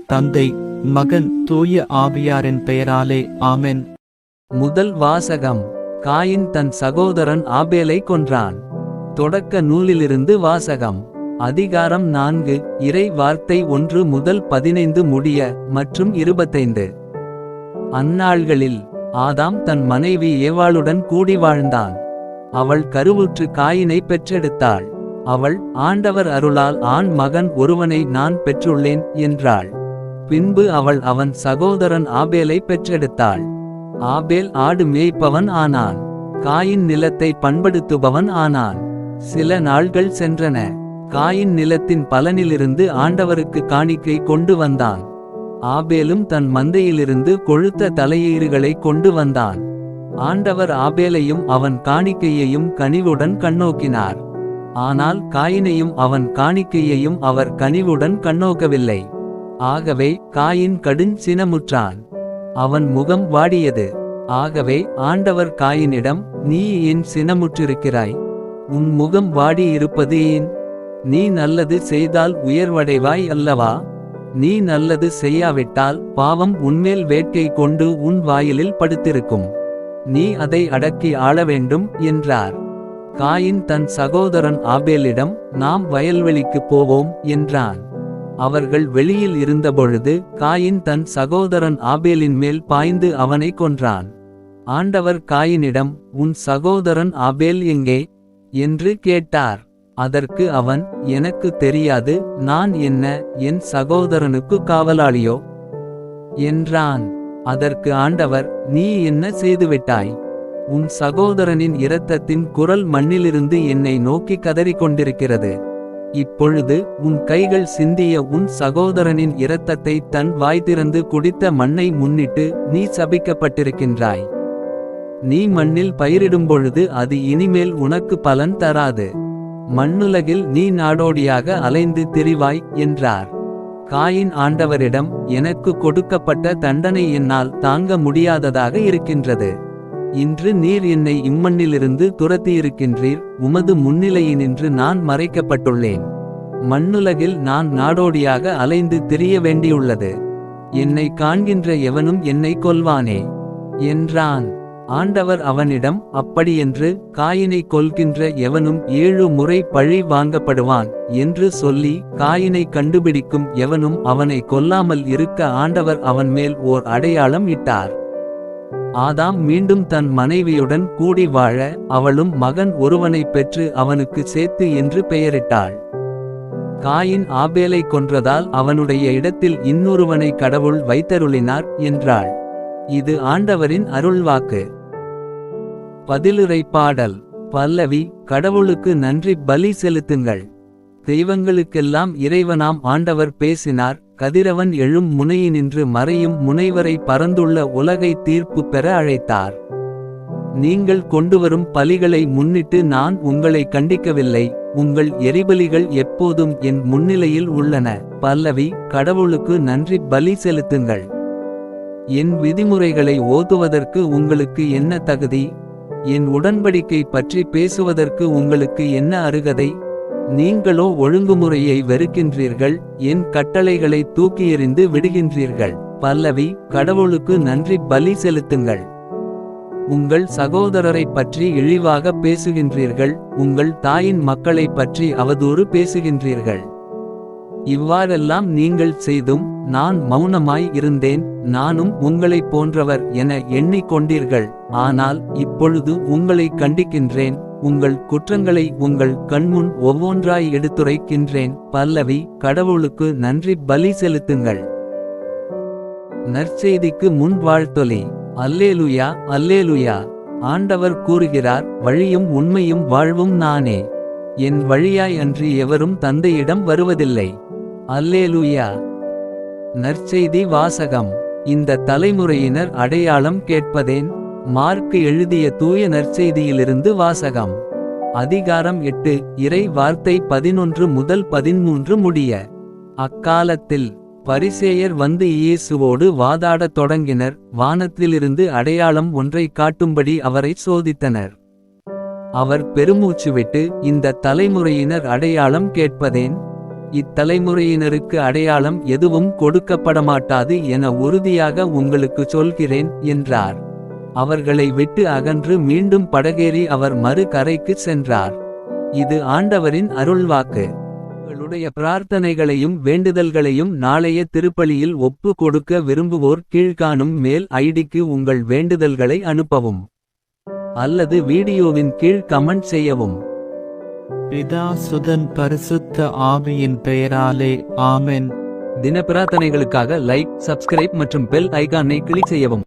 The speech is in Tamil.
தந்தை, மகன், தூய ஆவியாரின் பெயராலே ஆமென். முதல் வாசகம். காயின் தன் சகோதரன் ஆபேலை கொன்றான். தொடக்க நூலிலிருந்து வாசகம். அதிகாரம் 4. இறை வார்த்தை 1 முதல் 15 முடிய மற்றும் 25. அந்நாள்களில் ஆதாம் தன் மனைவி ஏவாளுடன் கூடி வாழ்ந்தான். அவள் கருவுற்று காயினை பெற்றெடுத்தாள். அவள், ஆண்டவர் அருளால் ஆண் மகன் ஒருவனை நான் பெற்றுள்ளேன் என்றாள். பின்பு அவள் அவன் சகோதரன் ஆபேலை பெற்றெடுத்தாள். ஆபேல் ஆடு மேய்ப்பவன் ஆனான். காயின் நிலத்தை பண்படுத்துபவன் ஆனான். சில நாள்கள் சென்றன. காயின் நிலத்தின் பலனிலிருந்து ஆண்டவருக்கு காணிக்கை கொண்டு வந்தான். ஆபேலும் தன் மந்தையிலிருந்து கொழுத்த தலையீறுகளை கொண்டு வந்தான். ஆண்டவர் ஆபேலையும் அவன் காணிக்கையையும் கனிவுடன் கண்ணோக்கினார். ஆனால் காயினையும் அவன் காணிக்கையையும் அவர் கனிவுடன் கண்ணோக்கவில்லை. ஆகவே காயின் கடுஞ் சினமுற்றான். அவன் முகம் வாடியது. ஆகவே ஆண்டவர் காயினிடம், நீ ஏன் சினமுற்றிருக்கிறாய்? உன் முகம் வாடியிருப்பது ஏன்? நீ நல்லது செய்தால் உயர்வடைவாய் அல்லவா? நீ நல்லது செய்யாவிட்டால் பாவம் உன்மேல் வேட்கை கொண்டு உன் வாயிலில் படுத்திருக்கும். நீ அதை அடக்கி ஆள வேண்டும் என்றார். காயின் தன் சகோதரன் ஆபேலிடம், நாம் வயல்வெளிக்குப் போவோம் என்றான். அவர்கள் வெளியில் இருந்தபொழுது காயின் தன் சகோதரன் ஆபேலின் மேல் பாய்ந்து அவனை கொன்றான். ஆண்டவர் காயினிடம், உன் சகோதரன் ஆபேல் எங்கே என்று கேட்டார். அதற்கு அவன், எனக்கு தெரியாது, நான் என்ன என் சகோதரனுக்கு காவலாளியோ என்றான். அதற்கு ஆண்டவர், நீ என்ன செய்துவிட்டாய்? உன் சகோதரனின் இரத்தத்தின் குரல் மண்ணிலிருந்து என்னை நோக்கி கதறிக்கொண்டிருக்கிறது. இப்பொழுது உன் கைகள் சிந்திய உன் சகோதரனின் இரத்தத்தை தன் வாய் திறந்து குடித்த மண்ணை முன்னிட்டு நீ சபிக்கப்பட்டிருக்கின்றாய். நீ மண்ணில் பயிரிடும்பொழுது அது இனிமேல் உனக்கு பலன் தராது. மண்ணுலகில் நீ நாடோடியாக அலைந்து திரிவாய் என்றார். காயின் ஆண்டவரிடம், எனக்கு கொடுக்கப்பட்ட தண்டனை என்னால் தாங்க முடியாததாக இருக்கின்றது. இன்று நீர் என்னை இம்மண்ணிலிருந்து துரத்தியிருக்கின்றீர். உமது முன்னிலையினின்று நான் மறைக்கப்பட்டுள்ளேன். மண்ணுலகில் நான் நாடோடியாக அலைந்து திரிய வேண்டியுள்ளது. என்னை காண்கின்ற எவனும் என்னை கொல்வானே என்றான். ஆண்டவர் அவனிடம், அப்படியென்று காயினை கொல்கின்ற எவனும் 7 முறை பழி வாங்கப்படுவான் என்று சொல்லி, காயினை கண்டுபிடிக்கும் எவனும் அவனை கொல்லாமல் இருக்க ஆண்டவர் அவன் மேல் ஓர் அடையாளம் இட்டார். ஆதாம் மீண்டும் தன் மனைவியுடன் கூடி வாழ, அவளும் மகன் ஒருவனை பெற்று அவனுக்கு சேத்து என்று பெயரிட்டாள். காயின் ஆபேலை கொன்றதால் அவனுடைய இடத்தில் இன்னொருவனை கடவுள் வைத்தருளினார் என்றாள். இது ஆண்டவரின் அருள்வாக்கு. பதிலுரை பாடல். பல்லவி. கடவுளுக்கு நன்றி பலி செலுத்துங்கள். தெய்வங்களுக்கெல்லாம் இறைவனாம் ஆண்டவர் பேசினார். கதிரவன் எழும் முனையினின்று மறையும் முனைவரை பரந்துள்ள உலகை தீர்ப்பு பெற அழைத்தார். நீங்கள் கொண்டுவரும் பலிகளை முன்னிட்டு நான் உங்களை கண்டிக்கவில்லை. உங்கள் எரிபலிகள் எப்போதும் என் முன்னிலையில் உள்ளன. பல்லவி. கடவுளுக்கு நன்றி பலி செலுத்துங்கள். என் விதிமுறைகளை ஓதுவதற்கு உங்களுக்கு என்ன தகுதி? என் உடன்படிக்கை பற்றி பேசுவதற்கு உங்களுக்கு என்ன அருகதை? நீங்களோ ஒழுங்குமுறையை வெறுக்கின்றீர்கள். என் கட்டளைகளை தூக்கி எறிந்து விடுகின்றீர்கள். பல்லவி. கடவுளுக்கு நன்றி பலி செலுத்துங்கள். உங்கள் சகோதரரை பற்றி இழிவாக பேசுகின்றீர்கள். உங்கள் தாயின் மக்களை பற்றி அவதூறு பேசுகின்றீர்கள். இவ்வாறெல்லாம் நீங்கள் செய்தும் நான் மௌனமாய் இருந்தேன். நானும் உங்களைப் போன்றவர் என எண்ணிக்கொண்டீர்கள். ஆனால் இப்பொழுது உங்களை கண்டிக்கின்றேன். உங்கள் குற்றங்களை உங்கள் கண்முன் ஒவ்வொன்றாய் எடுத்துரைக்கின்றேன். பல்லவி. கடவுளுக்கு நன்றி பலி செலுத்துங்கள். நற்செய்திக்கு முன் வாழ்த்தொலி. அல்லேலுயா, அல்லேலுயா. ஆண்டவர் கூறுகிறார், வழியும் உண்மையும் வாழ்வும் நானே. என் வழியாய் அன்றி எவரும் தந்தையிடம் வருவதில்லை. அல்லேலுயா. நற்செய்தி வாசகம். இந்த தலைமுறையினர் அடையாளம் கேட்பதேன்? மார்க்கு எழுதிய தூய நற்செய்தியிலிருந்து வாசகம். அதிகாரம் 8. இறை வார்த்தை 11 முதல் 13 முடிய. அக்காலத்தில் பரிசேயர் வந்து இயேசுவோடு வாதாடத் தொடங்கினர். வானத்திலிருந்து அடையாளம் ஒன்றை காட்டும்படி அவரை சோதித்தனர். அவர் பெருமூச்சு விட்டு, இந்த தலைமுறையினர் அடையாளம் கேட்பதேன்? இத்தலைமுறையினருக்கு அடையாளம் எதுவும் கொடுக்கப்படமாட்டாது என உறுதியாக உங்களுக்கு சொல்கிறேன் என்றார். அவர்களை விட்டு அகன்று மீண்டும் படகேறி அவர் மறு கரைக்கு சென்றார். இது ஆண்டவரின் அருள்வாக்கு. உங்களுடைய பிரார்த்தனைகளையும் வேண்டுதல்களையும் நாளைய திருப்பலியில் ஒப்பு கொடுக்க விரும்புவோர் கீழ்காணும் மெயில் ஐடிக்கு உங்கள் வேண்டுதல்களை அனுப்பவும் அல்லது வீடியோவின் கீழ் கமெண்ட் செய்யவும். பிதா சுதன் பரிசுத்த ஆவியின் பெயராலே ஆமென். தின பிரார்த்தனைகளுக்காக லைக், சப்ஸ்கிரைப் மற்றும் பெல் ஐகானை கிளிக் செய்யவும்.